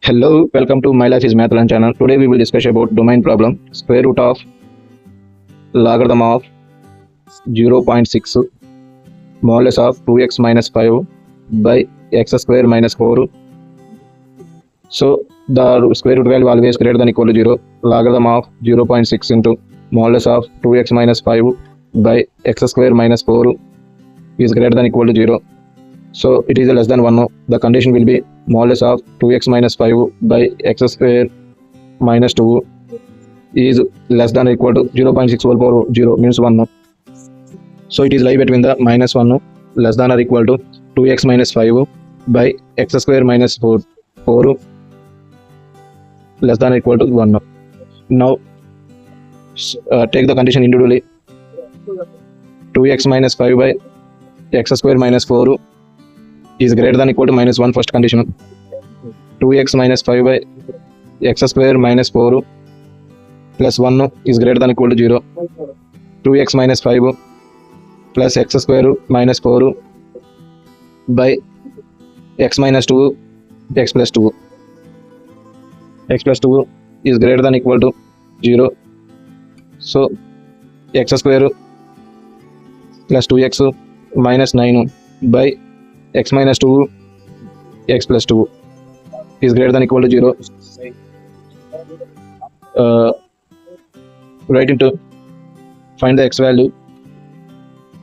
Hello, welcome to My Life is Mathland channel. Today we will discuss about domain problem. Square root of logarithm of 0.6 modulus of 2x minus 5 by x square minus 4. So the square root value always greater than equal to 0. Logarithm of 0.6 into modulus of 2x minus 5 by x square minus 4 is greater than equal to 0. So it is less than 1. The condition will be modulus of 2x minus 5 by x square minus 2 is less than or equal to 0.6 whole power 0 means 1. So it is lie between the minus 1 less than or equal to 2x minus 5 by x square minus 4 less than or equal to 1. Now take the condition individually. 2x minus 5 by x square minus 4 is greater than equal to minus 1 first condition. 2x minus 5 by x square minus 4 plus 1 is greater than equal to 0. 2x minus 5 plus x square minus 4 by x minus 2 x plus 2. X plus 2 is greater than equal to 0. So x square plus 2x minus 9 by x minus 2 x plus 2 is greater than equal to 0. Write into find the x value.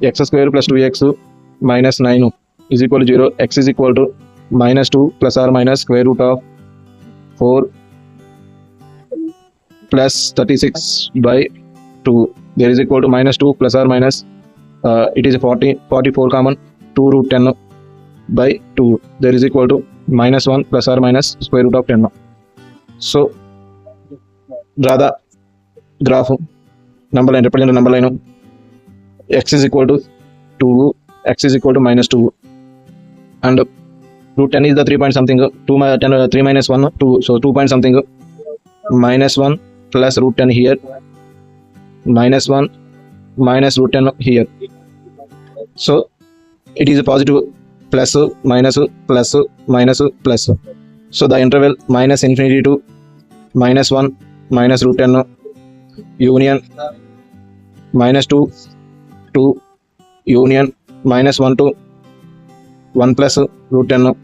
X square plus 2x minus 9 is equal to 0. X is equal to minus 2 plus or minus square root of 4 plus 36 by 2. There is equal to minus 2 plus or minus it is 44 common 2 root 10 by 2. There is equal to minus 1 plus or minus square root of 10. So draw the graph. Number line, represent the number line. X is equal to 2, x is equal to minus 2, and root 10 is the 3 point something. 3 minus 1 2, so 2 point something minus 1 plus root 10 here, minus 1 minus root 10 here. So it is a positive plus minus plus minus plus. So the interval minus infinity to minus 1 minus root 10 union minus 2 to union minus 1 to 1 plus root 10.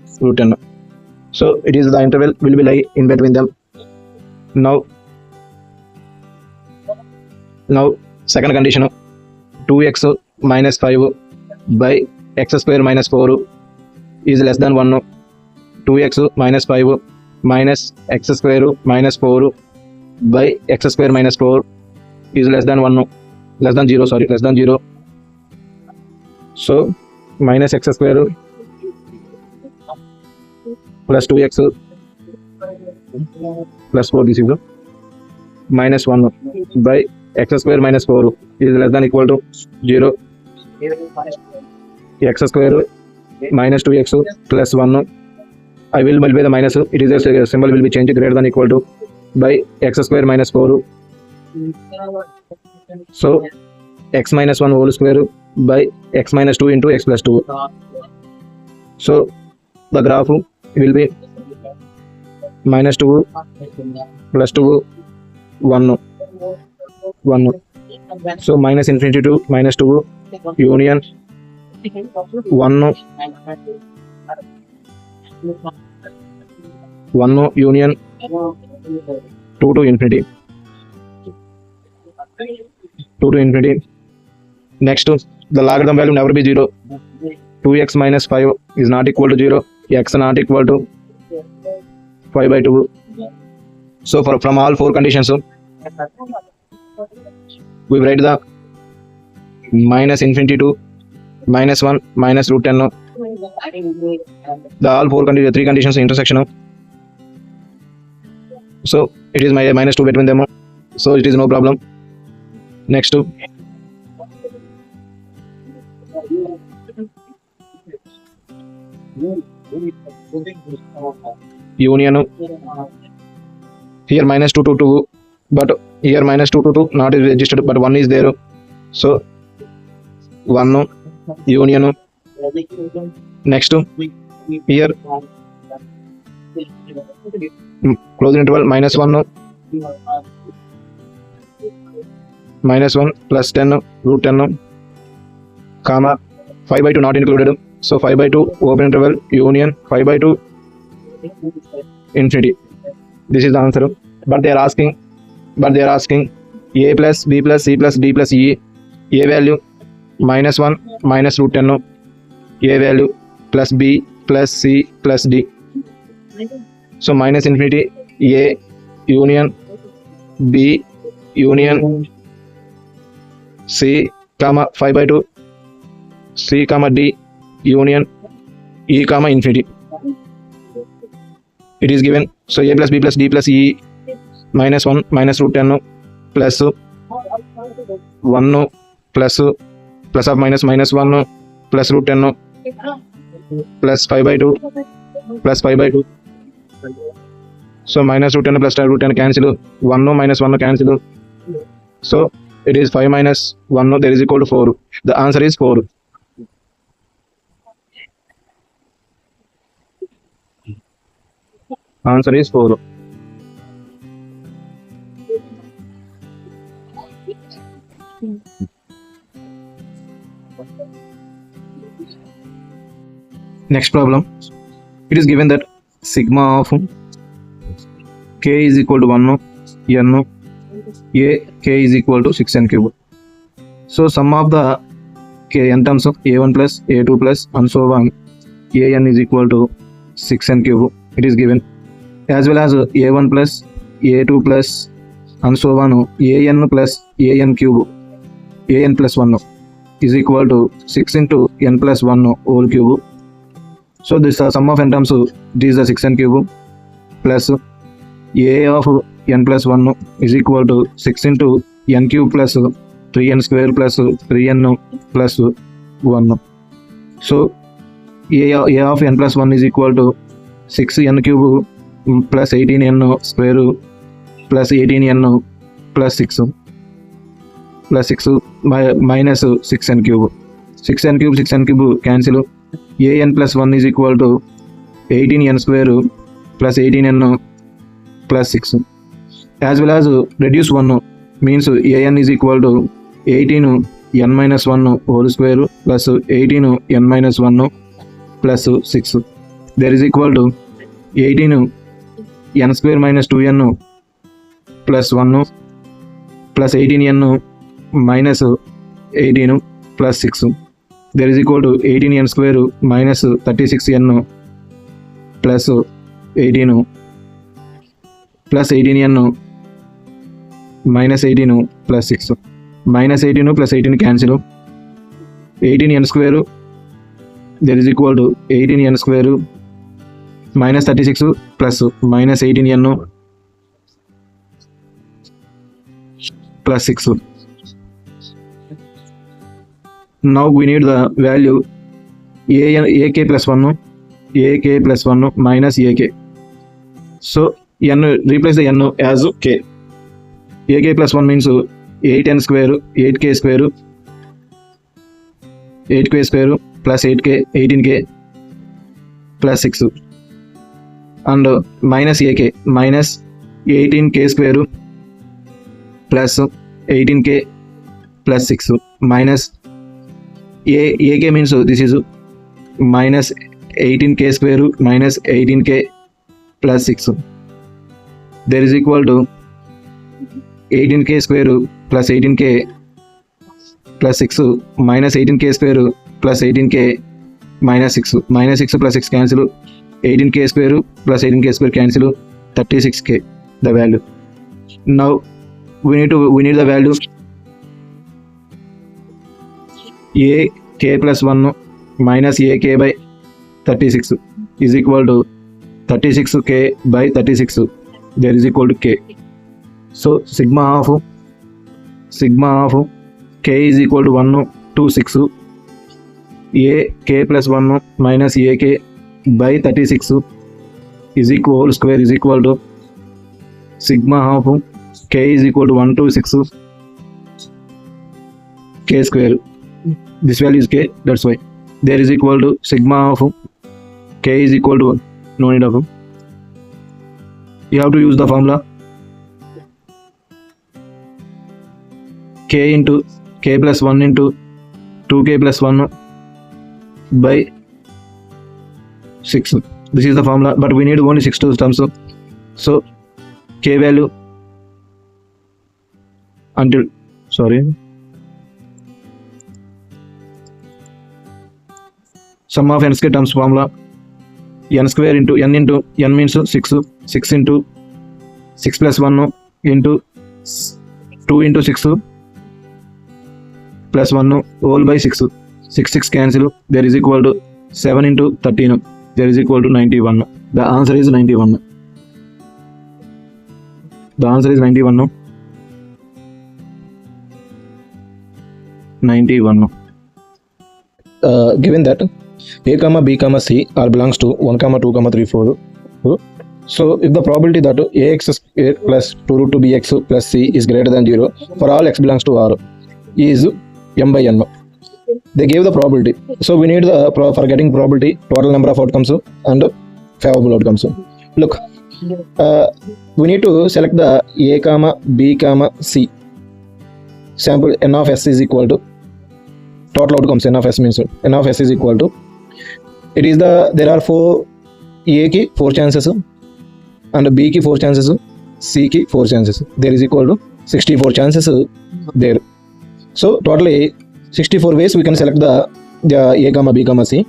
So it is the interval will be lie in between them. Now second condition, 2x minus 5 by x square minus 4 is less than 1. 2x minus 5 minus x square minus 4 by x square minus 4 is less than 1, less than 0, sorry, less than 0. So minus x square plus 2x plus 4, this is minus 1 by x square minus 4 is less than equal to 0. X square minus 2x plus 1. I will multiply the minus. It is a symbol will be changed greater than equal to by x square minus 4. So x minus 1 whole square by x minus 2 into x plus 2. So the graph will be minus 2 plus 2 1 1. So minus infinity to minus 2 union 1 union 2 to infinity. Next, the logarithm value never be 0. 2x minus 5 is not equal to 0. X not equal to 5 by 2. So from all four conditions, we write the minus infinity to minus 1 minus root 10. The all four conditions, 3 conditions intersection. So it is minus 2 between them. So it is no problem. Next, union. Here minus 2 to 2, but here minus 2 to 2 not is registered, but 1 is there. So 1 union. Next, here closed interval -1 -1 plus 10 root 10 comma 5/2 not included, so 5/2 open interval union 5/2 infinity. This is the answer. But they are asking a plus b plus c plus d plus e, a value -1 minus root 10, a value plus b plus c plus d. So minus infinity a union b union c comma 5/2 c comma d union e comma infinity. It is given. So a plus b plus d plus e -1 minus root 10 plus 1 plus of -1 plus root 10 plus 5/2 plus 5/2. So minus root 10 plus root 10 cancel, 1 minus 1 cancel. So it is 5 minus 1, there is equal to 4. The answer is 4. Answer is 4. Next problem. It is given that sigma of k is equal to 1 n a k is equal to 6n cube. So sum of the k n terms of a1 plus a2 plus and so on, an is equal to 6n cube. It is given, as well as a1 plus a2 plus and so on, an plus an cube, an plus 1 is equal to 6 into n plus 1 whole cube. So this sum of n terms, this is the 6n cube plus a of n plus 1 is equal to 6 into n cube plus 3n square plus 3n plus 1. So a of n plus 1 is equal to 6n cube plus 18n square plus 18n plus 6 minus 6n cube. 6n cube cancel. an plus 1 is equal to 18n square plus 18n plus 6, as well as reduce 1 means an is equal to 18n minus 1 whole square plus 18n minus 1 plus 6. There is equal to 18n square minus 2n plus 1 plus 18n minus 18 plus 6. There is equal to 18n square minus 36n plus 18 plus 18n minus 18 plus 6. Minus 18 plus 18 cancel. 18n square, there is equal to 18n square minus 36 plus minus 18n plus 6. Now we need the value ak plus 1 minus ak. So n, replace the n as k. ak plus 1 means 8n square, 8k square plus 8k, 18k plus 6, and minus ak minus 18k square plus 18k plus 6 minus ak means this is minus 18k square minus 18k plus 6. There is equal to 18k square plus 18k plus 6 minus 18k square plus 18k minus 6. Minus 6 plus 6 cancel. 18k square plus 18k square cancel. 36k the value. Now we need the value ak plus 1 minus ak by 36 is equal to 36k by 36. There is equal to k. So sigma of k is equal to 1 to 6. ak plus 1 minus ak by 36 is equal square is equal to sigma of k is equal to 1 to 6 k square. This value is k, that's why there is equal to sigma of k is equal to, no need of you have to use the formula k into k plus 1 into 2k plus 1 by 6. This is the formula, but we need only 6 terms. So k value until sum of n square terms formula n square into n means 6 into 6 plus 1 into 2 into 6 plus 1 whole by 6 cancel, there is equal to 7 into 13, there is equal to 91. The answer is 91. The answer is 91. 91. Given that a comma b comma c are belongs to 1 comma 2 comma 3 4, so if the probability that ax plus 2 root 2 bx plus c is greater than 0 for all x belongs to R is m by n. They gave the probability, so we need the for getting probability total number of outcomes and favorable outcomes. Look, we need to select the a comma b comma c. Sample n of s is equal to total outcomes. N of s means n of s is equal to, it is the, there are 4 a ki 4 chances and b ki 4 chances, c ki 4 chances, there is equal to 64 chances there. So totally 64 ways we can select the a comma b comma c,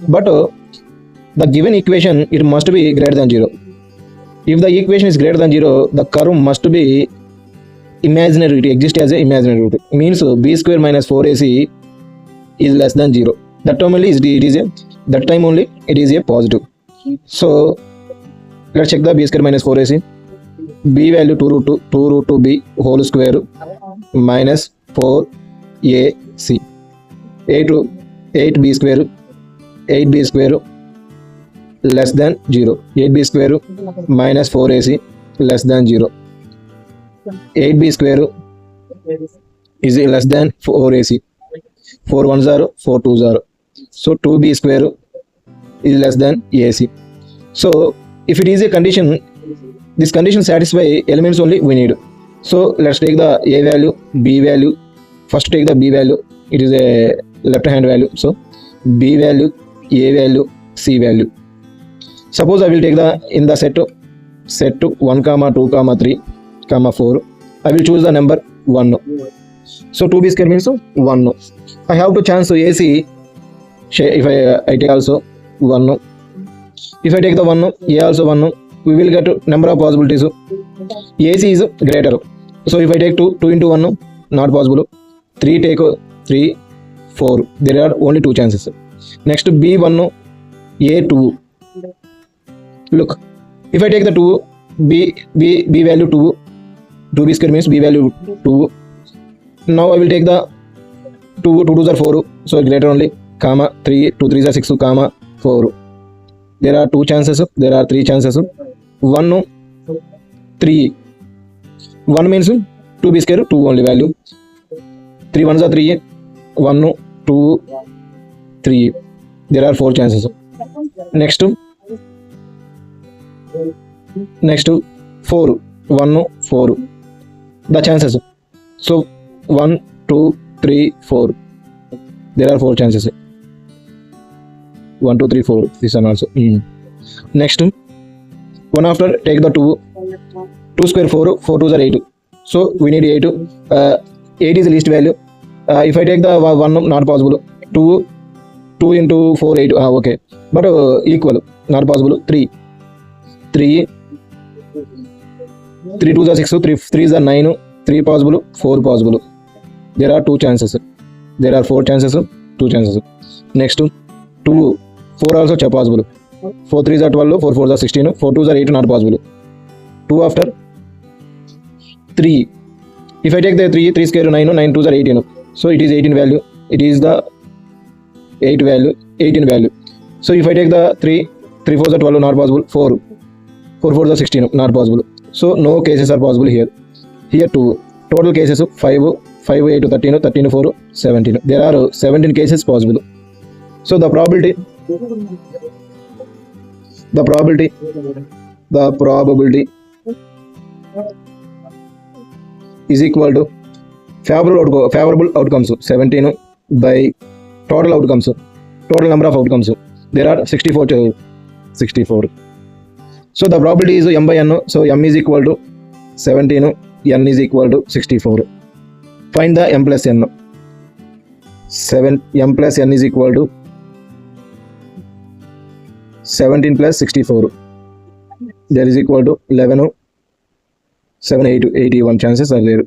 but the given equation, it must be greater than 0. If the equation is greater than 0, the curve must be imaginary root, exist as a imaginary root, means b square minus 4ac is less than 0. That time only it is a positive. So let's check the b square minus 4ac. b value 2 root 2b whole square minus 4ac. 8b square less than 0. 8b square minus 4ac less than 0. 8b square is less than 4ac. 4 1s are 4 2s are. So 2b square is less than ac. So if it is a condition, this condition satisfy elements only we need. So let's take the a value, b value. First take the b value, it is a left hand value. So b value, a value, c value. Suppose I will take the in the set 1 comma 2 comma 3 comma 4, I will choose the number 1. So 2b square means 1. I have to chance ac. If I take also 1, if I take the 1, a also 1, we will get number of possibilities. ac is greater, so if I take 2 into 1, not possible. 3 take 3 4, there are only 2 chances. Next b1, a2. Look, if I take the 2, b value 2, 2b square means b value 2. Now I will take the 2 2s are 4, so greater only, comma 3, 2 3s are 6, comma 4. There are 2 chances, there are 3 chances. 1 3, 1 means 2b square 2 only value. 3 1s are 3, 1 2 3, there are 4 chances. Next 4, 1 4, the chances. So 1 2 3 4, there are 4 chances. 1 2 3 4, this one also. Next, 1 after take the 2 square 4, 4 2s are 8, so we need 8. 8 is the least value. If I take the 1, not possible. 2 into 4 8, okay, but equal, not possible. 3 2s are 6, 3 3s are 9, 3 possible, 4 possible. There are 2 chances. There are 4 chances, 2 chances. Next, 2 4 also possible. 4 3s are 12, 4 4s are 16, 4 2s are 8, not possible. 2 after 3. If I take the 3 square 9, 9 2s are 18, so it is 18 value. It is the 18 value. So if I take the 3 4s are 12, not possible. 4 4s are 16, not possible. So no cases are possible here. Here 2. Total cases 5 8 13, 13 4 17. There are 17 cases possible. So the probability is equal to favorable outcomes 17 by total outcomes, total number of outcomes. There are 64 to 64. So the probability is m by n. So m is equal to 17, n is equal to 64. Find the m plus n. M plus n is equal to 17 plus 64. That is equal to 11, 7, 8, 81 chances are there.